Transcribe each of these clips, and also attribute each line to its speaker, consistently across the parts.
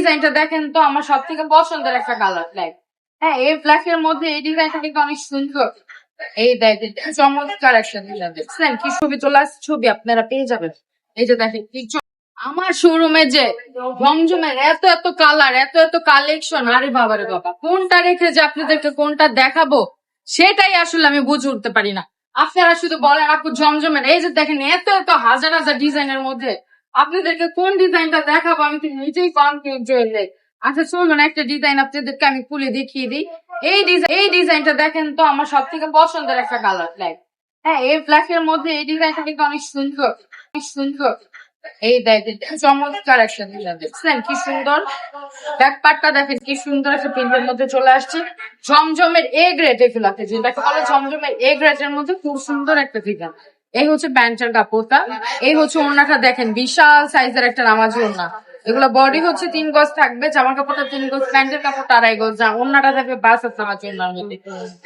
Speaker 1: ডিজাইনটা দেখেন তো, আমার সব থেকে পছন্দের একটা কালার ব্ল্যাক। হ্যাঁ, এই ব্ল্যাক এর মধ্যে এই ডিজাইনটা কিন্তু অনেক সুন্দর। এই দেখেন চমৎকার একটা ডিজাইন, দেখছেন কি ছবি তোলা ছবি আপনারা পেয়ে যাবেন। এই যে দেখেন কি আমার শোরুমে যে জমজমের এত এত কালার, এত এত কালেকশন, আরে বাবারে বাবা, কোনটা রেখে যে আপনাদেরকে কোনটা দেখাবো সেটাই আসলে আমি বুঝে উঠতে পারি না। আপনারা শুধু বলেন আপু জমজমের, এই যে দেখেন এত এত হাজার হাজার ডিজাইনের মধ্যে আপনাদেরকে কোন ডিজাইনটা দেখাবো আমি তো নিজেই কনফিউজ হয়ে যাই। আচ্ছা চলুন একটা ডিজাইন আপনাদেরকে আমি খুলে দেখিয়ে দিই। এই ডিজাইনটা দেখেন তো, আমার সব থেকে পছন্দের একটা কালার ব্ল্যাক। হ্যাঁ, এই ব্ল্যাক এর মধ্যে এই ডিজাইনটা কিন্তু অনেক সুন্দর, অনেক সুন্দর। এই দেখেন চমৎকার একটা ডিজাইন, দেখছেন কি সুন্দর। ব্যাক পার্টটা দেখেন কি সুন্দর একটা প্রিন্টের মধ্যে চলে আসছে। জমজমের এ গ্রেড, এগুলো যেটাকে বলে জমজমের এ গ্রেড এর মধ্যে খুব সুন্দর একটা ডিজাইন। এই হচ্ছে প্যান্টের কাপড়টা, এই হচ্ছে ওড়নাটা দেখেন বিশাল সাইজের একটা নামাজি ওড়না। এগুলো বডি হচ্ছে 3 গজ থাকবে, জামার কাপড়টা 3 গজ, প্যান্টের কাপড়টা 2.5 গজ, ওড়নাটা থাকবে বাস নামাজি ওড়নার মধ্যে।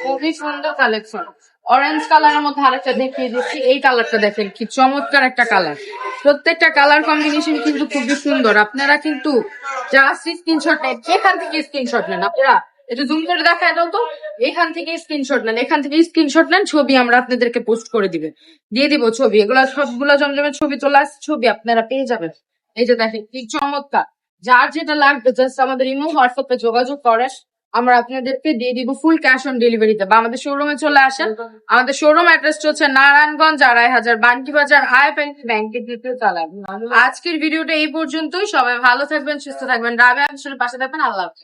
Speaker 1: খুবই সুন্দর কালেকশন। অরেঞ্জ কালারের মধ্যে আরেকটা দেখিয়ে দিচ্ছি, এই কালারটা দেখেন কি চমৎকার একটা কালার। প্রত্যেকটা কালার কম্বিনেশন কিন্তু খুবই সুন্দর। আপনারা কিন্তু জাস্ট স্ক্রিনশট নেন, এখান থেকে স্ক্রিনশট নেন। আপনারা এটা জুম করে দেখায় দাও তো, এখান থেকে স্ক্রিনশট নেন, এখান থেকে স্ক্রিনশট নেন, ছবি আমরা আপনাদেরকে পোস্ট করে দিয়ে দিব ছবি। এগুলা সবগুলা জমজমের ছবি তোলা ছবি আপনারা পেয়ে যাবেন। এই যে দেখেন কি চমৎকার। যার যেটা লাগবে জাস্ট আমাদের ইমো হোয়াটসঅ্যাপে যোগাযোগ করেন, আমরা আপনাদেরকে দিয়ে দিব ফুল ক্যাশ অন ডেলিভারিতে। বা আমাদের শোরুমে চলে আসেন। আমাদের শোরুম অ্যাড্রেসটা হচ্ছে নারায়ণগঞ্জ, 2.5 বান্কি বাজার, আইএফএনসি ব্যাংকের দ্বিতীয় তলায়। আজকের ভিডিওটা এই পর্যন্তই। সবাই ভালো থাকবেন, সুস্থ থাকবেন, রাবেয়া আসলে পাশে থাকবেন। আল্লাহ হাফেজ।